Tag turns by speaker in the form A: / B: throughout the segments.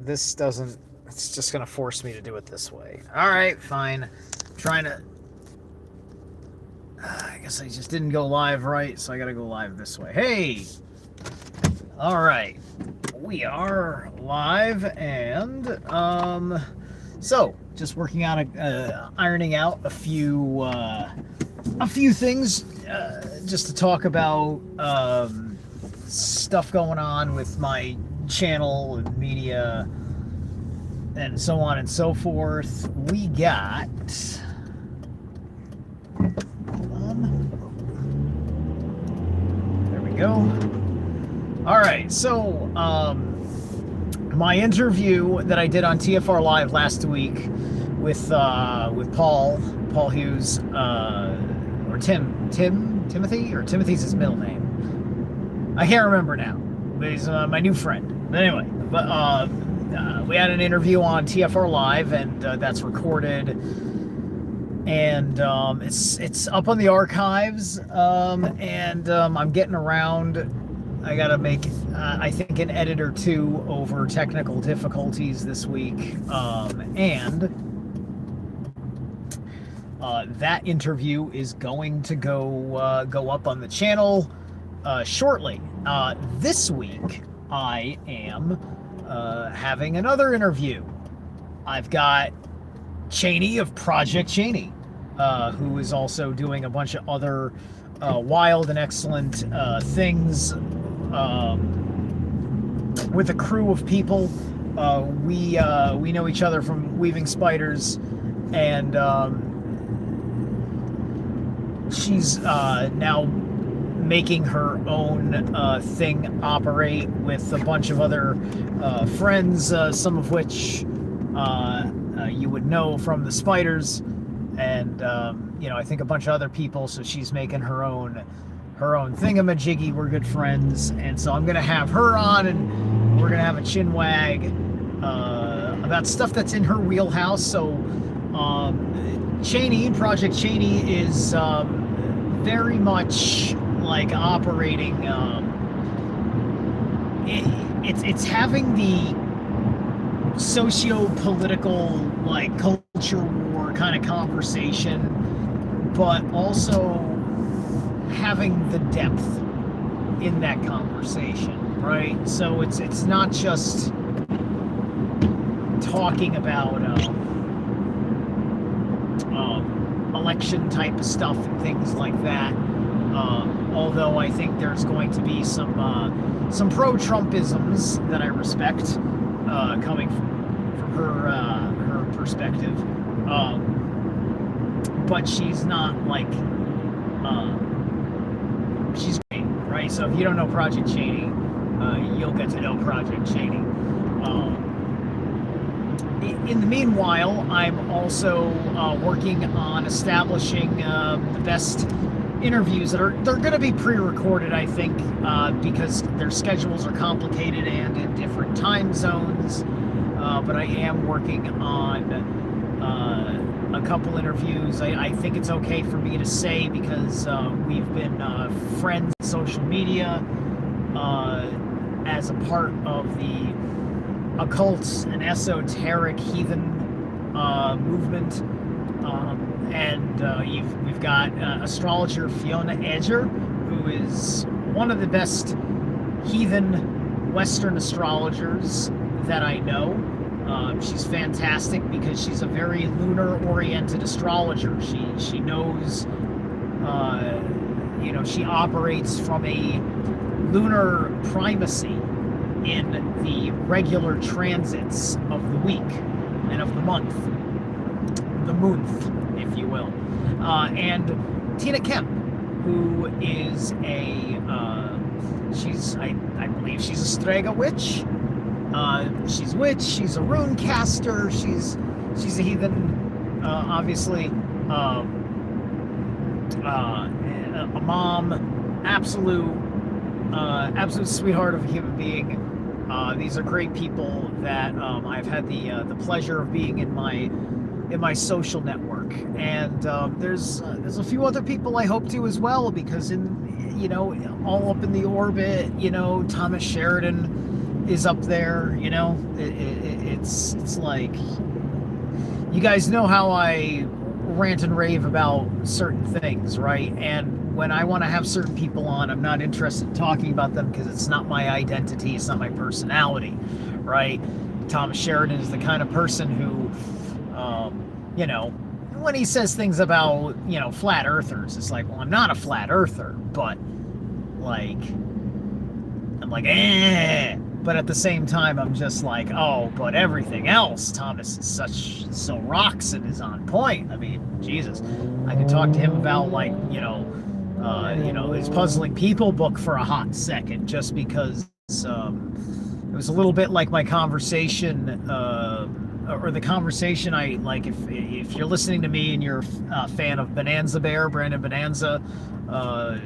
A: This doesn't. It's just gonna force me to do it this way. All right, fine. I'm trying to. I guess I just didn't go live right, so I gotta go live this way. Hey. All right. We are live, and so just working on ironing out a few things, just to talk about stuff going on with my channel and media and so on and so forth. We got, hold on, there we go. All right, so my interview that I did on TFR Live last week with Paul Hughes, or Timothy, or Timothy's his middle name. I can't remember now, but he's my new friend. But anyway, we had an interview on TFR Live, and that's recorded, and it's up on the archives, and I'm getting around. I gotta make, I think, an edit or two over technical difficulties this week, and that interview is going to go up on the channel shortly. This week, I am having another interview. I've got Cheney of Project Cheney, who is also doing a bunch of other wild and excellent things with a crew of people. We know each other from Weaving Spiders, and she's now making her own thing operate with a bunch of other friends, some of which you would know from the Spiders, and I think a bunch of other people. So she's making her own thingamajiggy. We're good friends, and so I'm gonna have her on, and we're gonna have a chin wag about stuff that's in her wheelhouse. So Project Cheney is very much like operating. It's having the socio-political, like, culture war kind of conversation, but also having the depth in that conversation, right? So it's not just talking about election type of stuff and things like that. Although I think there's going to be some pro-Trumpisms that I respect coming from her perspective. But she's not like she's great, right? So if you don't know Project Cheney, you'll get to know Project Cheney. In the meanwhile, I'm also working on establishing the best interviews they're going to be pre-recorded, I think, because their schedules are complicated and in different time zones. But I am working on a couple interviews. I think it's okay for me to say, because we've been friends on social media as a part of the occult and esoteric heathen movement. And we've got astrologer Fiona Edger, who is one of the best heathen Western astrologers that I know. She's fantastic because she's a very lunar-oriented astrologer. She knows, she operates from a lunar primacy in the regular transits of the week and of the month, if you will. And Tina Kemp, who is I believe she's a Strega witch. She's a witch, she's a rune caster, she's a heathen, obviously, a mom, absolute sweetheart of a human being. These are great people that I've had the pleasure of being in my social network, and there's a few other people I hope to as well, because all up in the orbit, Thomas Sheridan is up there. You know, it's like, you guys know how I rant and rave about certain things, right? And when I want to have certain people on, I'm not interested in talking about them because it's not my identity, it's not my personality, right? Thomas Sheridan is the kind of person who, you know, when he says things about, you know, flat earthers, it's like, well, I'm not a flat earther, but like, I'm like, eh. But at the same time, I'm just like, oh, but everything else, Thomas is so rocks and is on point. I mean, Jesus, I could talk to him about, like, you know, his Puzzling People book for a hot second, just because it was a little bit like my conversation, or the conversation I like. If you're listening to me and you're a fan of Bonanza Bear, Brandon Bonanza,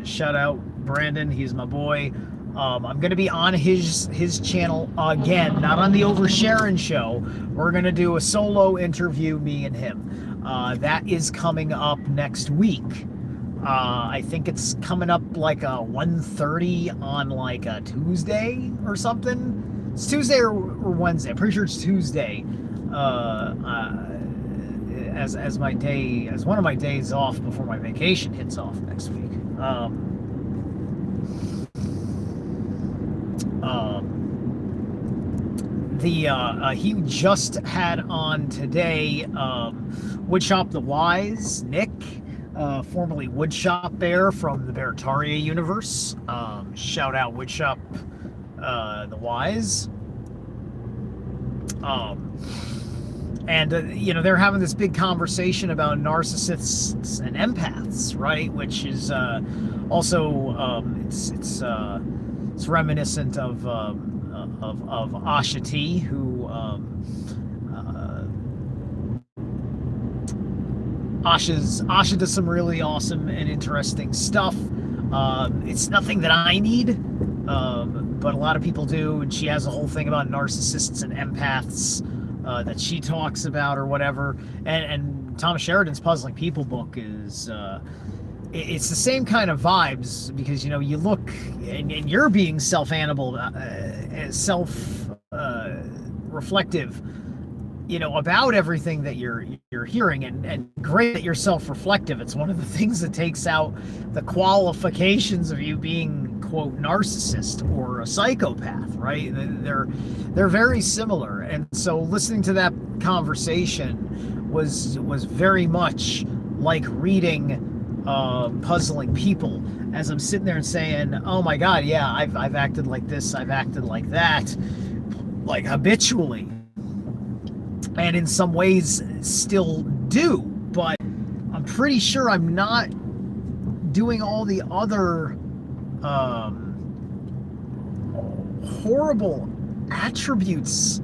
A: shout out Brandon, he's my boy. I'm going to be on his channel again, not on the Oversharon show. We're going to do a solo interview, me and him. That is coming up next week. I think it's coming up like a 1:30 on like a Tuesday or something. It's Tuesday or Wednesday. I'm pretty sure it's Tuesday. As my day, as one of my days off before my vacation hits off next week. He just had on today Woodshop the Wise, Nick, formerly Woodshop Bear from the Beartaria universe. Shout out Woodshop the Wise. And you know, they're having this big conversation about narcissists and empaths, right? Which is also it's reminiscent of Asha T, who Asha does some really awesome and interesting stuff. It's nothing that I need, but a lot of people do, and she has a whole thing about narcissists and empaths that she talks about or whatever. And Thomas Sheridan's Puzzling People book is it's the same kind of vibes, because, you know, you look and you're being self-reflective, you know, about everything that you're hearing, and great that you're self-reflective. It's one of the things that takes out the qualifications of you being, quote, narcissist or a psychopath, right? They're very similar. And so listening to that conversation was very much like reading Puzzling People, as I'm sitting there and saying, oh my God, yeah, I've acted like this, I've acted like that, like habitually, and in some ways still do, but I'm pretty sure I'm not doing all the other horrible attributes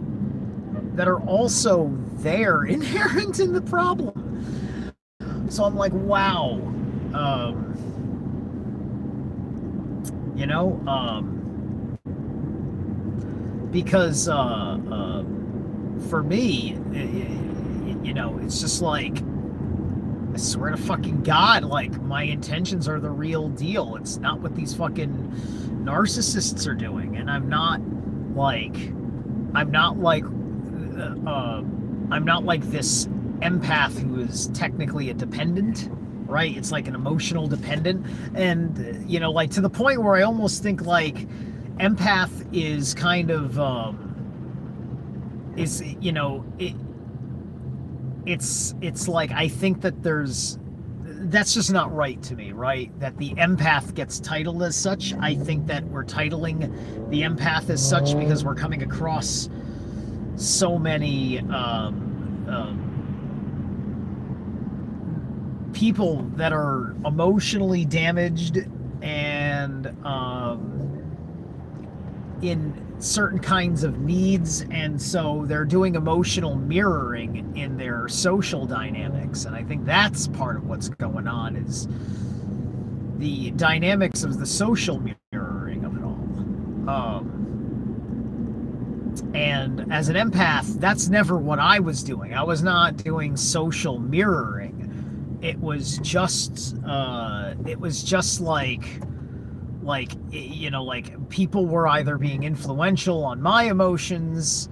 A: that are also there, inherent in the problem. So I'm like, wow. You know, because for me, you know, it's just like, I swear to fucking God, like, my intentions are the real deal. It's not what these fucking narcissists are doing. And I'm not like this empath who is technically a dependent, right? It's like an emotional dependent. And, you know, like, to the point where I almost think like empath is kind of, is, you know, it's like, I think that that's just not right to me, right? That the empath gets titled as such. I think that we're titling the empath as such because we're coming across so many people that are emotionally damaged and in certain kinds of needs, and so they're doing emotional mirroring in their social dynamics. And I think that's part of what's going on, is the dynamics of the social mirroring of it all. And as an empath, that's never what I was doing. I was not doing social mirroring. It was just like like, like people were either being influential on my emotions,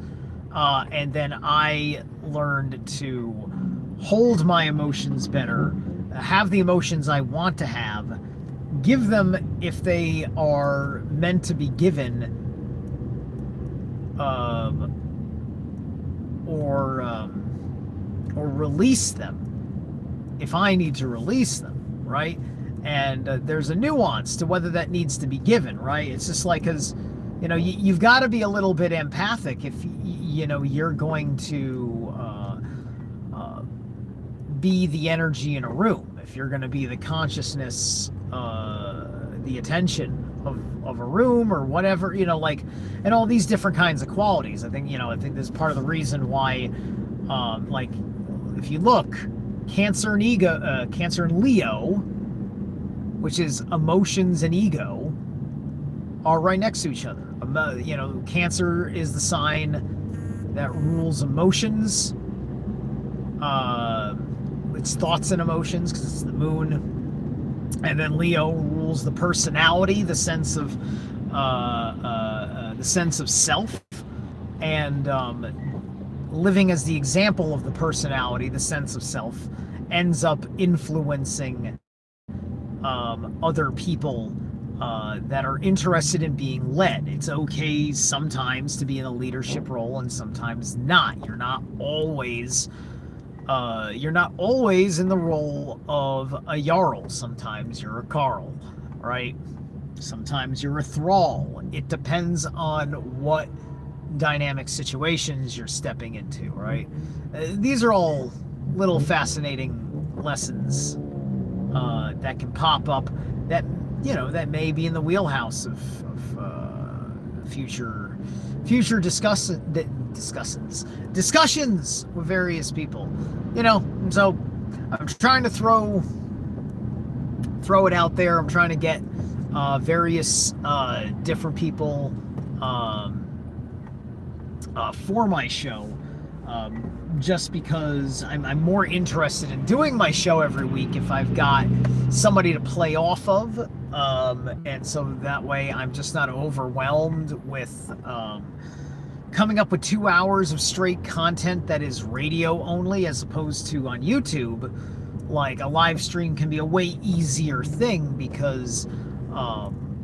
A: and then I learned to hold my emotions better, have the emotions I want to have, give them if they are meant to be given, or release them if I need to release them, right? And there's a nuance to whether that needs to be given, right? It's just like, because you've got to be a little bit empathic if you're going to be the energy in a room, if you're going to be the consciousness, the attention of a room or whatever, like, and all these different kinds of qualities. I think this is part of the reason why, like, if you look, Cancer and Leo, which is emotions and ego, are right next to each other. Cancer is the sign that rules emotions, it's thoughts and emotions, because it's the moon. And then Leo rules the personality, the sense of self, and living as the example of the personality, the sense of self, ends up influencing other people that are interested in being led. It's okay sometimes to be in a leadership role and sometimes not. You're not always in the role of a Jarl. Sometimes you're a Carl, right? Sometimes you're a thrall. It depends on what dynamic situations you're stepping into, right? These are all little fascinating lessons that can pop up that may be in the wheelhouse of future discussions with various people, so I'm trying to throw it out there. I'm trying to get various different people for my show, just because I'm more interested in doing my show every week if I've got somebody to play off of, and so that way I'm just not overwhelmed with coming up with 2 hours of straight content that is radio only, as opposed to on YouTube. Like, a live stream can be a way easier thing because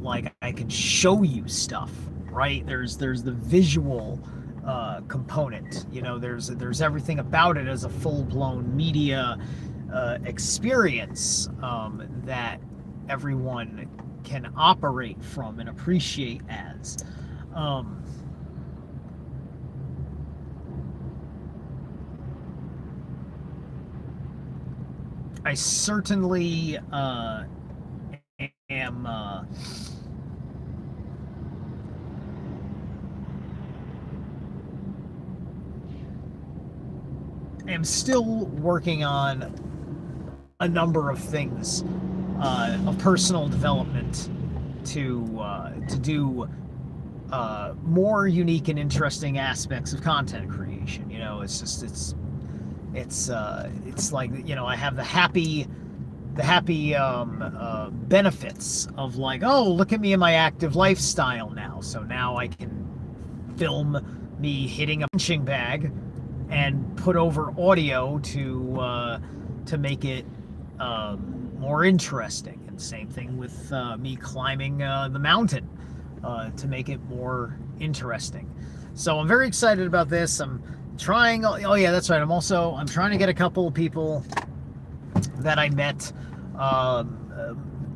A: like, I can show you stuff, right? There's the visual component, there's everything about it as a full-blown media experience that everyone can operate from and appreciate as. I certainly am still working on a number of things of personal development to do more unique and interesting aspects of content creation. It's like, I have the happy benefits of, like, oh, look at me in my active lifestyle now. So now I can film me hitting a punching bag and put over audio to make it more interesting. And same thing with me climbing the mountain to make it more interesting. So I'm very excited about this. I'm trying. Oh yeah, that's right. I'm trying to get a couple of people that I met a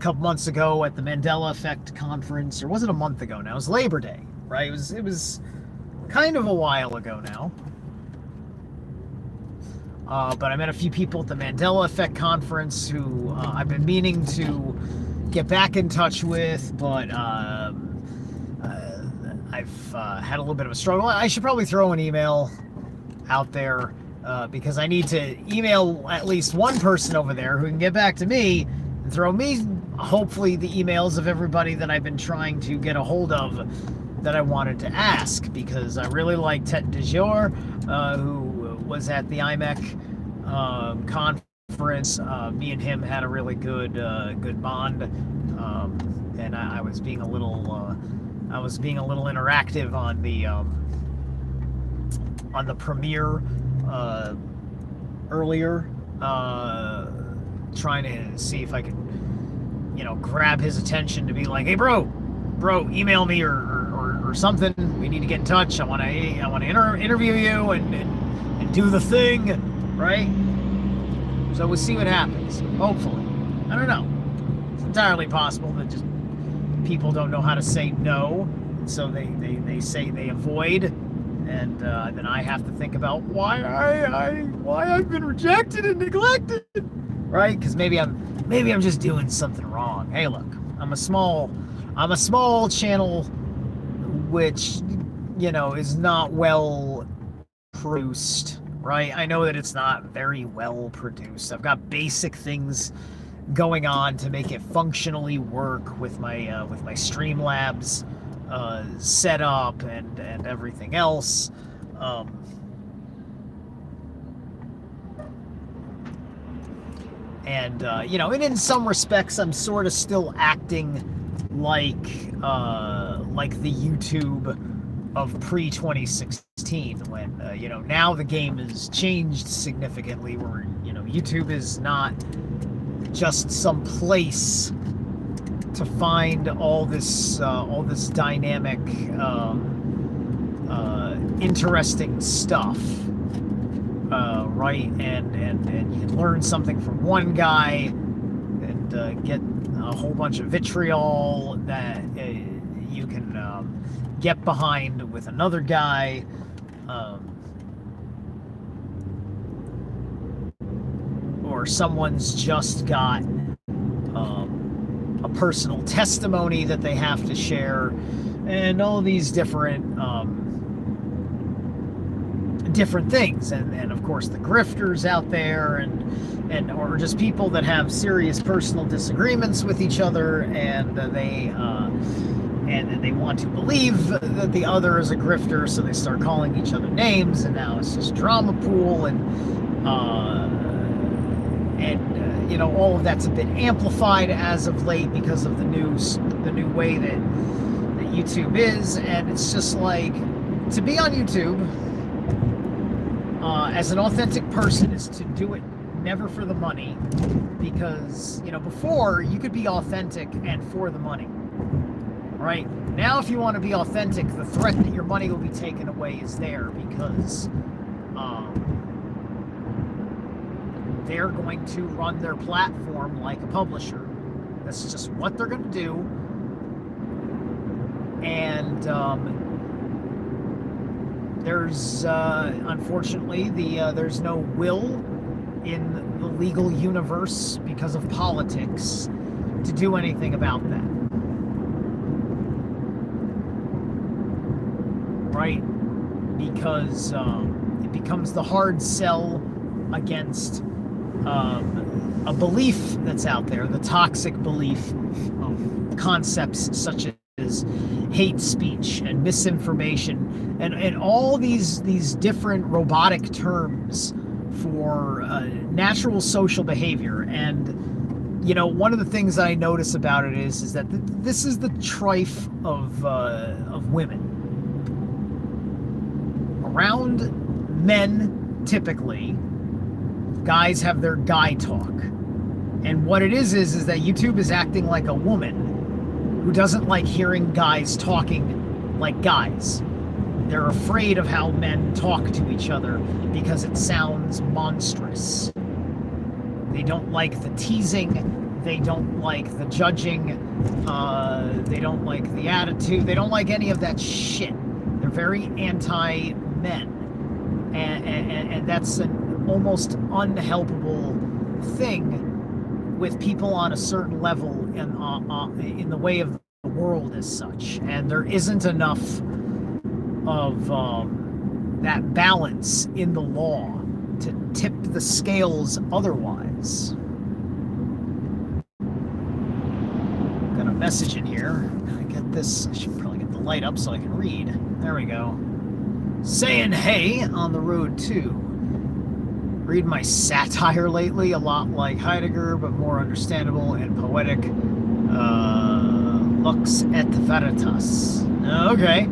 A: couple months ago at the Mandela Effect conference, or was it a month ago now? It was Labor Day, right? It was kind of a while ago now. But I met a few people at the Mandela Effect conference who I've been meaning to get back in touch with, but I've had a little bit of a struggle. I should probably throw an email out there because I need to email at least one person over there who can get back to me and throw me, hopefully, the emails of everybody that I've been trying to get a hold of that I wanted to ask, because I really like Tet de Jour, who was at the IMEC conference. Me and him had a really good bond, and I was being a little interactive on the premiere earlier, trying to see if I could, grab his attention to be like, hey, bro, email me or something. We need to get in touch. I want to interview you and do the thing, right? So we'll see what happens. Hopefully, I don't know. It's entirely possible that just people don't know how to say no, so they say they avoid, and then I have to think about why I've been rejected and neglected, right? Because maybe I'm just doing something wrong. Hey, look, I'm a small channel, which is not well produced, right? I know that it's not very well produced. I've got basic things going on to make it functionally work with my Streamlabs set up and everything else. And in some respects, I'm sort of still acting like the YouTube of pre-2016, when now the game has changed significantly, where YouTube is not just some place to find all this dynamic, interesting stuff, right? And you can learn something from one guy and get a whole bunch of vitriol that you can get behind with another guy. Or someone's just got a personal testimony that they have to share, and all these different things, and of course the grifters out there, and or just people that have serious personal disagreements with each other, and they want to believe that the other is a grifter, so they start calling each other names, and now it's just drama pool, and all of that's a bit amplified as of late because of the new way that YouTube is. And it's just like, to be on YouTube as an authentic person is to do it never for the money, because before you could be authentic and for the money, right? Now if you want to be authentic, the threat that your money will be taken away is there, because they're going to run their platform like a publisher. That's just what they're going to do. And there's unfortunately there's no will in the legal universe, because of politics, to do anything about that, right? Because it becomes the hard sell against a belief that's out there, the toxic belief of concepts such as hate speech and misinformation, and all these different robotic terms for natural social behavior. And one of the things that I notice about it is that this is the trife of women around men. Typically, guys have their guy talk, and what it is that YouTube is acting like a woman who doesn't like hearing guys talking like guys. They're afraid of how men talk to each other because it sounds monstrous. They don't like the teasing, they don't like the judging, they don't like the attitude, they don't like any of that shit. They're very anti-men, and that's an almost unhelpable thing with people on a certain level in the way of the world as such. And there isn't enough of that balance in the law to tip the scales otherwise. Got a message in here. I get this. I should probably get the light up so I can read. There we go. Saying hey on the road too. Read my satire lately, a lot like Heidegger, but more understandable and poetic. Lux et Veritas. Okay.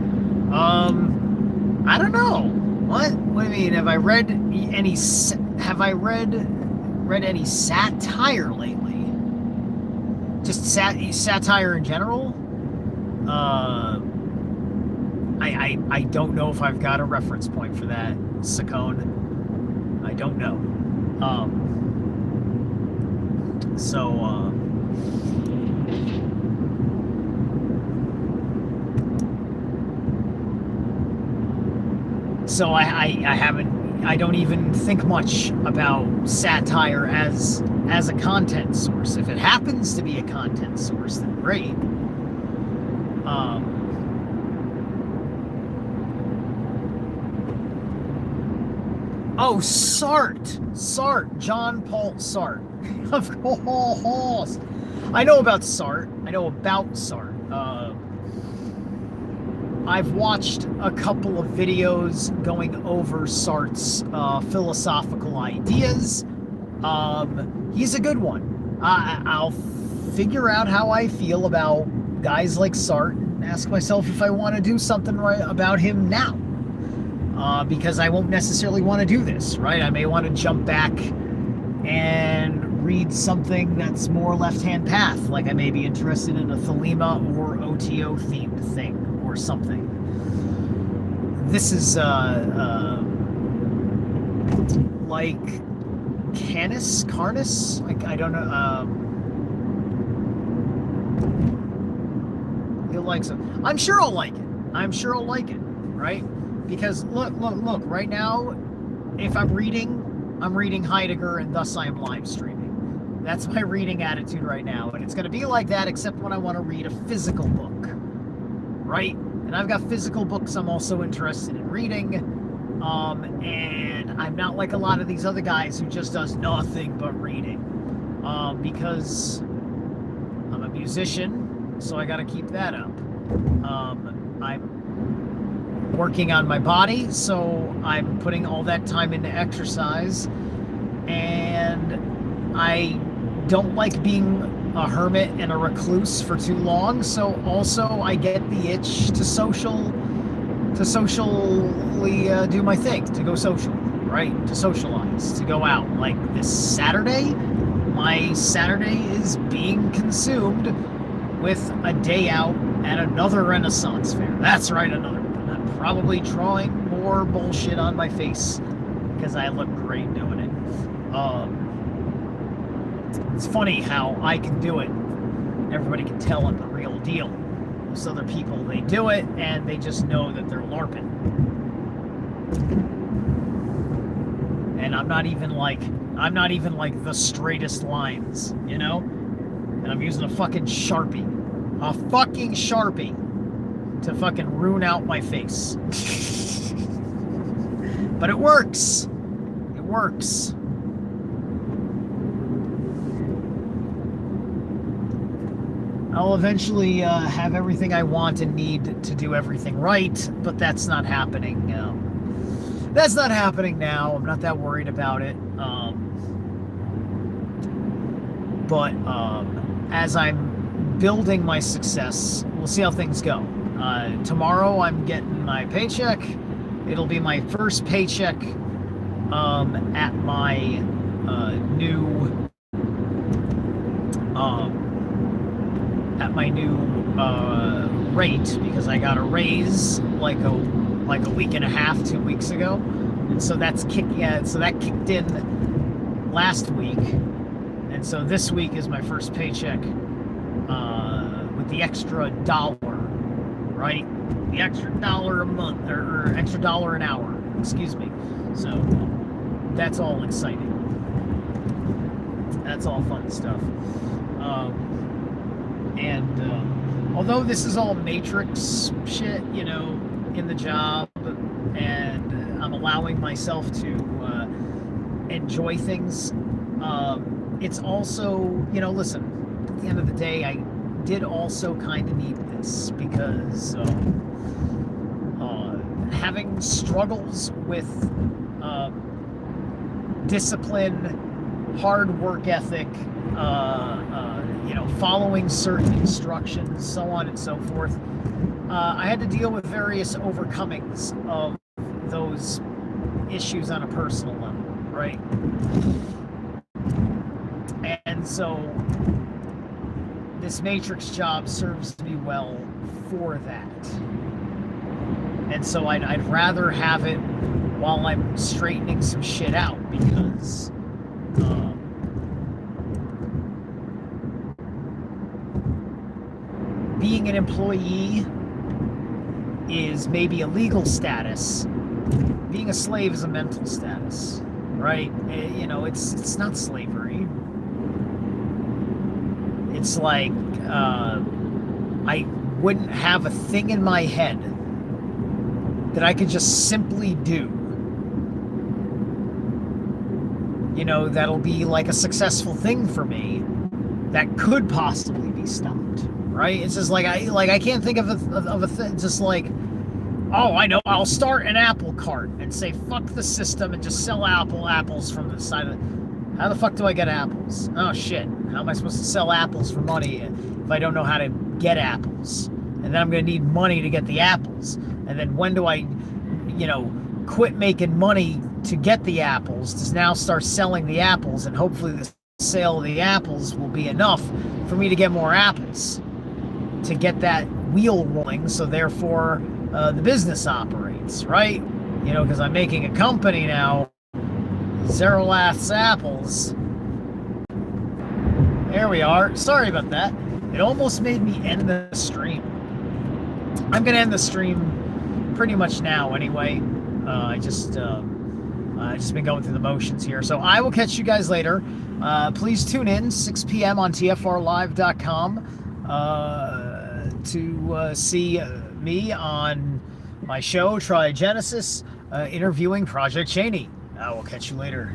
A: I don't know. What do you mean? Have I read any? Have I read any satire lately? Just satire in general. I don't know if I've got a reference point for that, Sakone. I don't know. So I don't even think much about satire as a content source. If it happens to be a content source, then great. Oh, Sartre, John Paul Sartre. Of course, I know about Sartre. I've watched a couple of videos going over Sartre's philosophical ideas. He's a good one. I'll figure out how I feel about guys like Sartre and ask myself if I want to do something right about him now. Because I won't necessarily want to do this, right? I may want to jump back and read something that's more left-hand path, like I may be interested in a Thelema or OTO themed thing or something. This is like Carnus? Like, I don't know. You'll like some. I'm sure I'll like it, right? Because look, right now, if I'm reading Heidegger, and thus I am live streaming. That's my reading attitude right now. And it's going to be like that, except when I want to read a physical book, right? And I've got physical books I'm also interested in reading. And I'm not like a lot of these other guys who just does nothing but reading. Because I'm a musician, so I got to keep that up. I'm working on my body, so I'm putting all that time into exercise, and I don't like being a hermit and a recluse for too long, so also I get the itch to socially do my thing, to go social, right? To socialize, to go out. Like this Saturday, my Saturday is being consumed with a day out at another Renaissance fair. That's right, another. Probably drawing more bullshit on my face because I look great doing it. It's funny how I can do it. Everybody can tell I'm the real deal. Most other people, they do it and they just know that they're LARPing. And I'm not even like the straightest lines, you know? And I'm using a fucking Sharpie. To fucking ruin out my face. But it works. I'll eventually have everything I want and need to do everything right, but that's not happening. That's not happening now. I'm not that worried about it. But as I'm building my success, we'll see how things go. Tomorrow I'm getting my paycheck. It'll be my first paycheck at my new rate, because I got a raise like a week and a half, 2 weeks ago, and so that kicked in last week, and so this week is my first paycheck with the extra $1. Right? The extra $1 a month, or extra $1 an hour, excuse me. So that's all exciting. That's all fun stuff. Although this is all matrix shit, you know, in the job, and I'm allowing myself to enjoy things, it's also, you know, listen, at the end of the day, I did also kind of need this, because having struggles with discipline, hard work ethic, following certain instructions, so on and so forth. I had to deal with various overcomings of those issues on a personal level, right? And so this Matrix job serves me well for that. And so I'd rather have it while I'm straightening some shit out, because being an employee is maybe a legal status. Being a slave is a mental status, right? It's not slavery. It's like I wouldn't have a thing in my head that I could just simply do. That'll be like a successful thing for me that could possibly be stopped, right? It's just like I can't think of a thing. Just like, oh, I know, I'll start an apple cart and say fuck the system and just sell apples from the side of it. How the fuck do I get apples? Oh shit, how am I supposed to sell apples for money if I don't know how to get apples? And then I'm gonna need money to get the apples. And then when do I, quit making money to get the apples to now start selling the apples, and hopefully the sale of the apples will be enough for me to get more apples to get that wheel rolling, so therefore the business operates, right? Because I'm making a company now, Zerolath's Apples. There we are. Sorry about that. It almost made me end the stream. I'm gonna end the stream pretty much now anyway. I just been going through the motions here. So I will catch you guys later. Please tune in 6 p.m. on TFRlive.com to see me on my show, Triogenesis, interviewing Project Cheney. I will catch you later.